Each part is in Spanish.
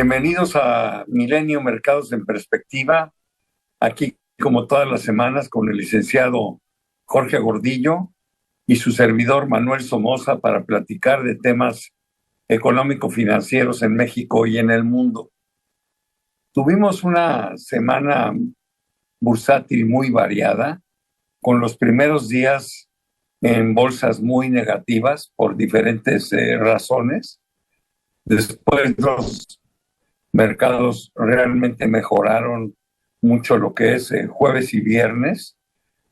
Bienvenidos a Milenio Mercados en Perspectiva, aquí como todas las semanas con el licenciado Jorge Gordillo y su servidor Manuel Somoza para platicar de temas económico-financieros en México y en el mundo. Tuvimos una semana bursátil muy variada, con los primeros días en bolsas muy negativas por diferentes razones. Después los mercados realmente mejoraron mucho lo que es jueves y viernes,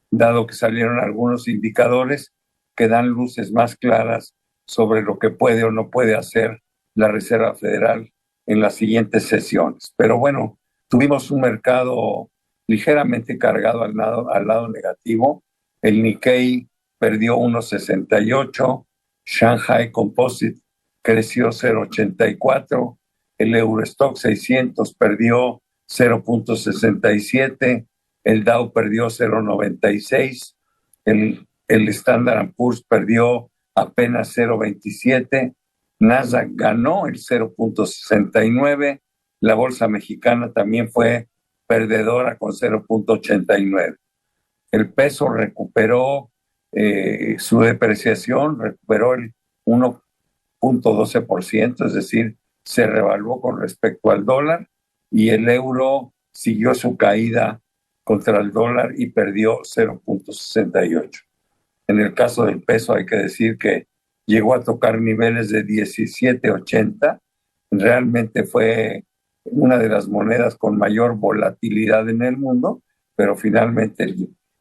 dado que salieron algunos indicadores que dan luces más claras sobre lo que puede o no puede hacer la Reserva Federal en las siguientes sesiones. Pero bueno, tuvimos un mercado ligeramente cargado al lado negativo. El Nikkei perdió 1,68, Shanghai Composite creció 0,84, el Eurostock 600 perdió 0,67, el Dow perdió 0,96, el Standard & Poor's perdió apenas 0,27, Nasdaq ganó el 0,69, la bolsa mexicana también fue perdedora con 0,89. El peso recuperó su depreciación, recuperó el 1,12%, es decir, se revaluó con respecto al dólar, y el euro siguió su caída contra el dólar y perdió 0,68. En el caso del peso hay que decir que llegó a tocar niveles de 17,80. Realmente fue una de las monedas con mayor volatilidad en el mundo, pero finalmente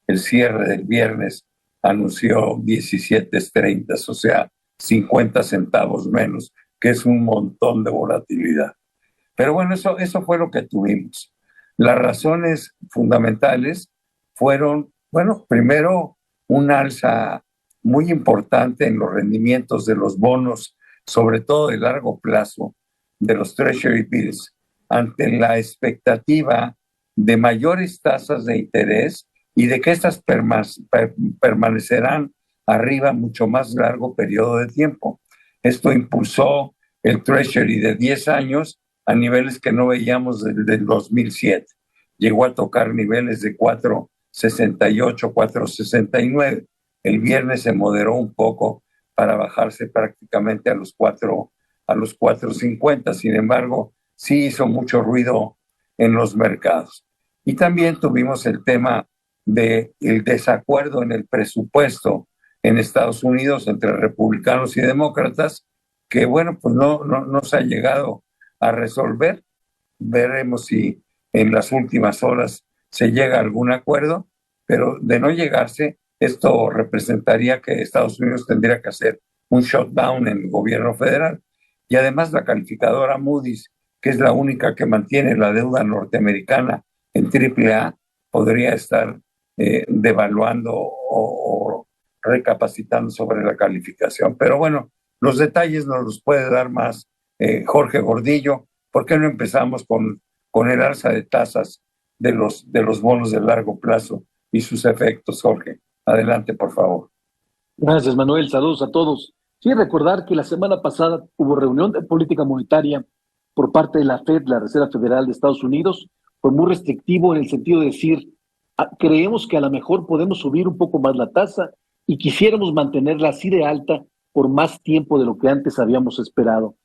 el cierre del viernes anunció 17,30, o sea, 50 centavos menos, que es un montón de volatilidad. Pero bueno, eso fue lo que tuvimos. Las razones fundamentales fueron, bueno, primero, una alza muy importante en los rendimientos de los bonos, sobre todo de largo plazo, de los Treasury Bills, ante la expectativa de mayores tasas de interés y de que estas permanecerán arriba mucho más largo periodo de tiempo. Esto impulsó el Treasury de 10 años a niveles que no veíamos desde el 2007. Llegó a tocar niveles de 4,68, 4,69. El viernes se moderó un poco para bajarse prácticamente a los 4,50. Sin embargo, sí hizo mucho ruido en los mercados. Y también tuvimos el tema del desacuerdo en el presupuesto en Estados Unidos entre republicanos y demócratas, que bueno, pues no se ha llegado a resolver. Veremos si en las últimas horas se llega a algún acuerdo, pero de no llegarse, esto representaría que Estados Unidos tendría que hacer un shutdown en el gobierno federal. Y además la calificadora Moody's, que es la única que mantiene la deuda norteamericana en AAA, podría estar devaluando o recapacitando sobre la calificación. Pero bueno, los detalles nos los puede dar más Jorge Gordillo. ¿Por qué no empezamos con el alza de tasas de los bonos de largo plazo y sus efectos, Jorge? Adelante, por favor. Gracias, Manuel. Saludos a todos. Sí, recordar que la semana pasada hubo reunión de política monetaria por parte de la Fed, la Reserva Federal de Estados Unidos. Fue muy restrictivo en el sentido de decir, creemos que a lo mejor podemos subir un poco más la tasa y quisiéramos mantenerla así de alta por más tiempo de lo que antes habíamos esperado.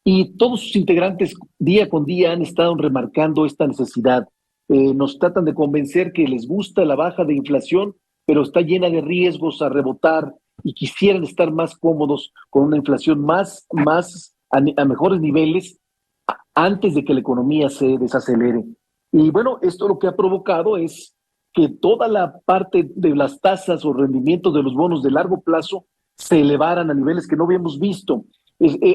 Y todos sus integrantes día con día han estado remarcando esta necesidad. Nos tratan de convencer que les gusta la baja de inflación, pero está llena de riesgos a rebotar y quisieran estar más cómodos con una inflación más a mejores niveles antes de que la economía se desacelere. Y bueno, esto lo que ha provocado es que toda la parte de las tasas o rendimientos de los bonos de largo plazo se elevaran a niveles que no habíamos visto.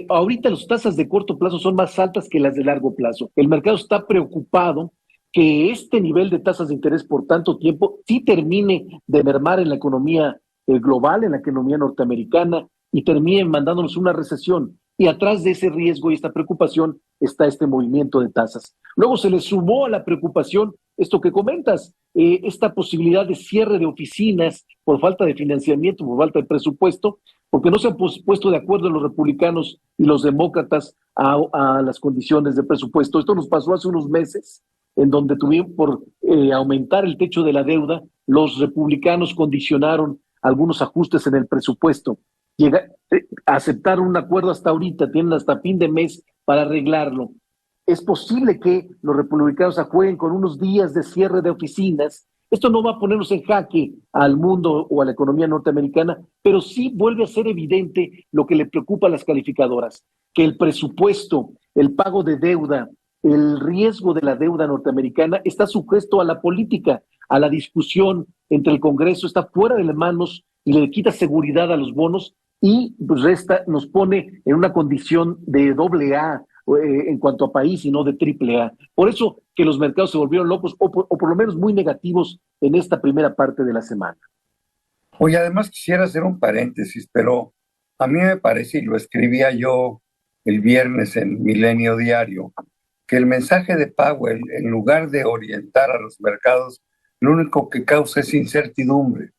Ahorita las tasas de corto plazo son más altas que las de largo plazo. El mercado está preocupado que este nivel de tasas de interés por tanto tiempo sí termine de mermar en la economía global, en la economía norteamericana, y termine mandándonos una recesión. Y atrás de ese riesgo y esta preocupación está este movimiento de tasas. Luego se le sumó a la preocupación esto que comentas, esta posibilidad de cierre de oficinas por falta de financiamiento, por falta de presupuesto, porque no se han puesto de acuerdo los republicanos y los demócratas a las condiciones de presupuesto. Esto nos pasó hace unos meses, en donde tuvieron por aumentar el techo de la deuda, los republicanos condicionaron algunos ajustes en el presupuesto. Aceptaron un acuerdo hasta ahorita, tienen hasta fin de mes para arreglarlo. Es posible que los republicanos jueguen con unos días de cierre de oficinas. Esto no va a ponernos en jaque al mundo o a la economía norteamericana, pero sí vuelve a ser evidente lo que le preocupa a las calificadoras, que el presupuesto, el pago de deuda, el riesgo de la deuda norteamericana está sujeto a la política, a la discusión entre el Congreso, está fuera de las manos y le quita seguridad a los bonos y pues nos pone en una condición de AA en cuanto a país y no de AAA. Por eso que los mercados se volvieron locos o por lo menos muy negativos en esta primera parte de la semana. Oye, además quisiera hacer un paréntesis, pero a mí me parece, y lo escribía yo el viernes en Milenio Diario, que el mensaje de Powell, en lugar de orientar a los mercados, lo único que causa es incertidumbre,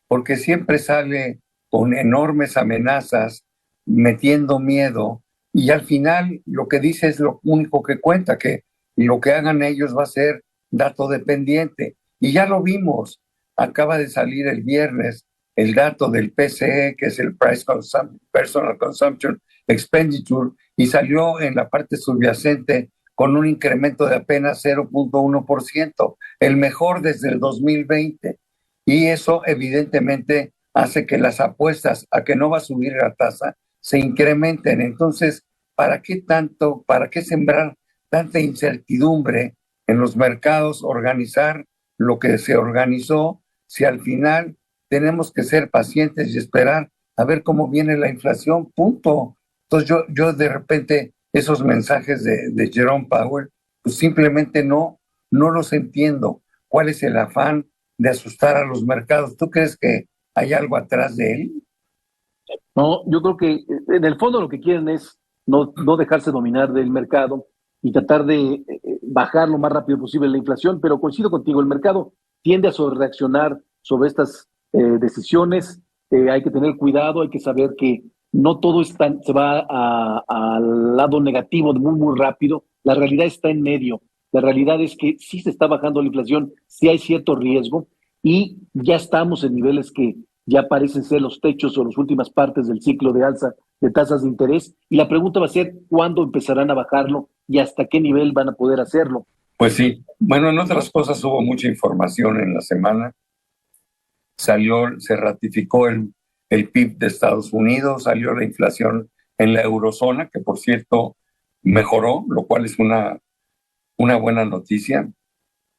porque siempre sale con enormes amenazas, metiendo miedo, y al final lo que dice es lo único que cuenta, que lo que hagan ellos va a ser dato dependiente. Y ya lo vimos, acaba de salir el viernes el dato del PCE, que es el Personal Consumption Expenditure, y salió en la parte subyacente con un incremento de apenas 0.1%, el mejor desde el 2020. Y eso evidentemente hace que las apuestas a que no va a subir la tasa se incrementen. Entonces, ¿para qué sembrar tanta incertidumbre en los mercados, organizar lo que se organizó, si al final tenemos que ser pacientes y esperar a ver cómo viene la inflación, punto? Entonces yo de repente esos mensajes de Jerome Powell, pues simplemente no los entiendo. ¿Cuál es el afán de asustar a los mercados? ¿Tú crees que hay algo atrás de él? No, yo creo que en el fondo lo que quieren es no dejarse dominar del mercado y tratar de bajar lo más rápido posible la inflación, pero coincido contigo, el mercado tiende a sobrereaccionar sobre estas decisiones. Hay que tener cuidado, hay que saber que no todo se va al lado negativo muy rápido. La realidad está en medio. La realidad es que sí se está bajando la inflación, sí hay cierto riesgo y ya estamos en niveles que ya parecen ser los techos o las últimas partes del ciclo de alza de tasas de interés. Y la pregunta va a ser cuándo empezarán a bajarlo y hasta qué nivel van a poder hacerlo. Pues sí. Bueno, en otras cosas hubo mucha información en la semana. Se ratificó el PIB de Estados Unidos, salió la inflación en la eurozona, que por cierto mejoró, lo cual es una buena noticia.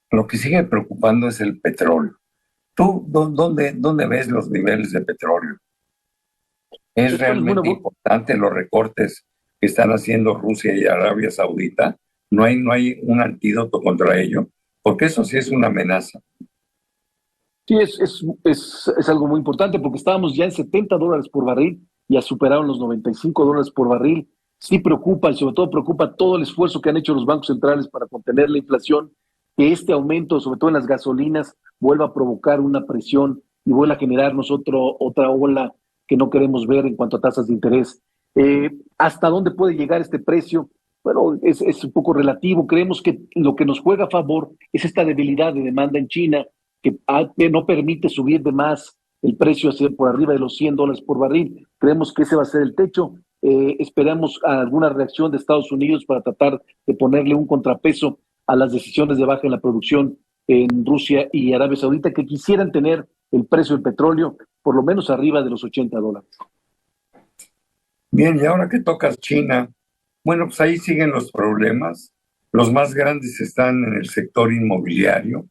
Lo que sigue preocupando es el petróleo. ¿Tú dónde ves los niveles de petróleo? ¿Es realmente importante los recortes que están haciendo Rusia y Arabia Saudita? ¿No hay un antídoto contra ello? Porque eso sí es una amenaza. Sí, es algo muy importante porque estábamos ya en $70 por barril, ya superaron los $95 por barril. Sí preocupa y sobre todo preocupa todo el esfuerzo que han hecho los bancos centrales para contener la inflación, que este aumento, sobre todo en las gasolinas, vuelva a provocar una presión y vuelva a generarnos otra ola que no queremos ver en cuanto a tasas de interés. ¿Hasta dónde puede llegar este precio? Bueno, es un poco relativo. Creemos que lo que nos juega a favor es esta debilidad de demanda en China, que no permite subir de más el precio por arriba de los $100 por barril. Creemos que ese va a ser el techo. Esperamos alguna reacción de Estados Unidos para tratar de ponerle un contrapeso a las decisiones de baja en la producción en Rusia y Arabia Saudita, que quisieran tener el precio del petróleo por lo menos arriba de los $80. Bien, y ahora que tocas China, bueno, pues ahí siguen los problemas. Los más grandes están en el sector inmobiliario.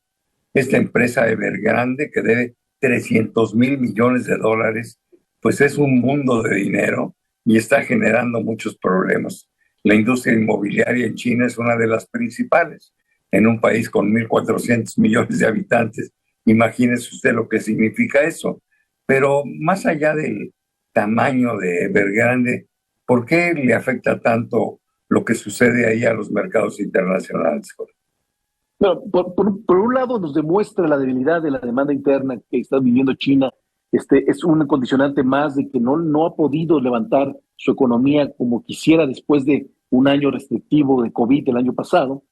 Esta empresa Evergrande, que debe 300,000 millones de dólares, pues es un mundo de dinero y está generando muchos problemas. La industria inmobiliaria en China es una de las principales, en un país con 1.400 millones de habitantes. Imagínese usted lo que significa eso. Pero más allá del tamaño de Evergrande, ¿por qué le afecta tanto lo que sucede ahí a los mercados internacionales? Bueno, por un lado nos demuestra la debilidad de la demanda interna que está viviendo China es un condicionante más de que no ha podido levantar su economía como quisiera después de un año restrictivo de COVID el año pasado.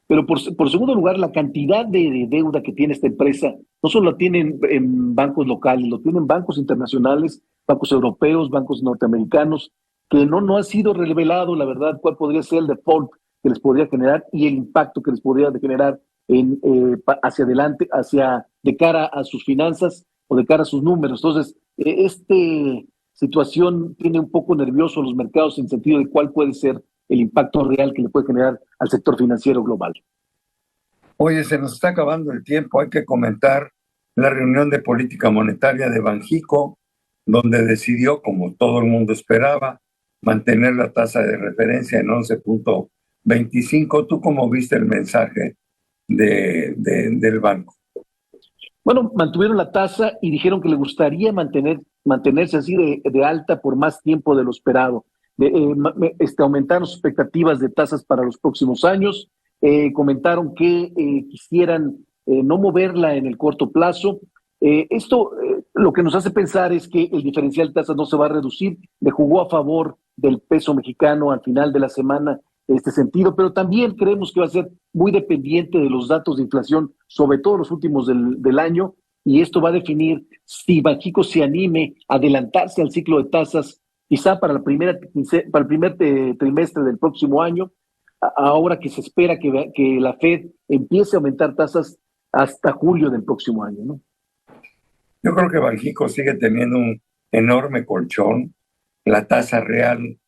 Pero por segundo lugar, la cantidad de deuda que tiene esta empresa no solo la tienen en bancos locales, lo tienen bancos internacionales, bancos europeos, bancos norteamericanos, que no ha sido revelado, la verdad, cuál podría ser el default que les podría generar y el impacto que les podría generar hacia adelante, de cara a sus finanzas o de cara a sus números. Entonces, esta situación tiene un poco nervioso a los mercados en el sentido de cuál puede ser el impacto real que le puede generar al sector financiero global. Oye, se nos está acabando el tiempo. Hay que comentar la reunión de política monetaria de Banxico, donde decidió, como todo el mundo esperaba, mantener la tasa de referencia en 11.25. ¿Tú cómo viste el mensaje del banco? Bueno, mantuvieron la tasa y dijeron que le gustaría mantenerse así de alta por más tiempo de lo esperado. Aumentaron sus expectativas de tasas para los próximos años, comentaron que quisieran no moverla en el corto plazo. Esto lo que nos hace pensar es que el diferencial de tasas no se va a reducir, le jugó a favor del peso mexicano al final de la semana en este sentido, pero también creemos que va a ser muy dependiente de los datos de inflación, sobre todo los últimos del año, y esto va a definir si Banxico se anime a adelantarse al ciclo de tasas, quizá para el primer trimestre del próximo año, ahora que se espera que la Fed empiece a aumentar tasas hasta julio del próximo año, ¿no? Yo creo que Banxico sigue teniendo un enorme colchón. La tasa real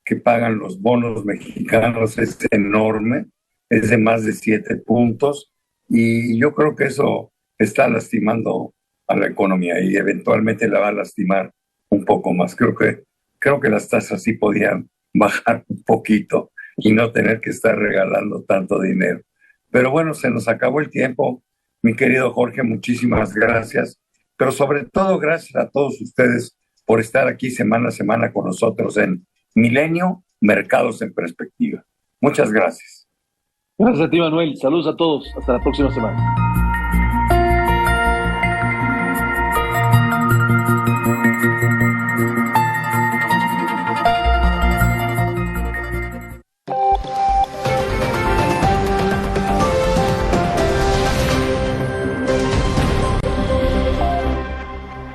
que pagan los bonos mexicanos es enorme, es de más de 7 puntos, y yo creo que eso está lastimando a la economía y eventualmente la va a lastimar un poco más. Creo que las tasas sí podían bajar un poquito y no tener que estar regalando tanto dinero. Pero bueno, se nos acabó el tiempo. Mi querido Jorge, muchísimas gracias. Pero sobre todo, gracias a todos ustedes por estar aquí semana a semana con nosotros en Milenio, Mercados en Perspectiva. Muchas gracias. Gracias a ti, Manuel. Saludos a todos. Hasta la próxima semana.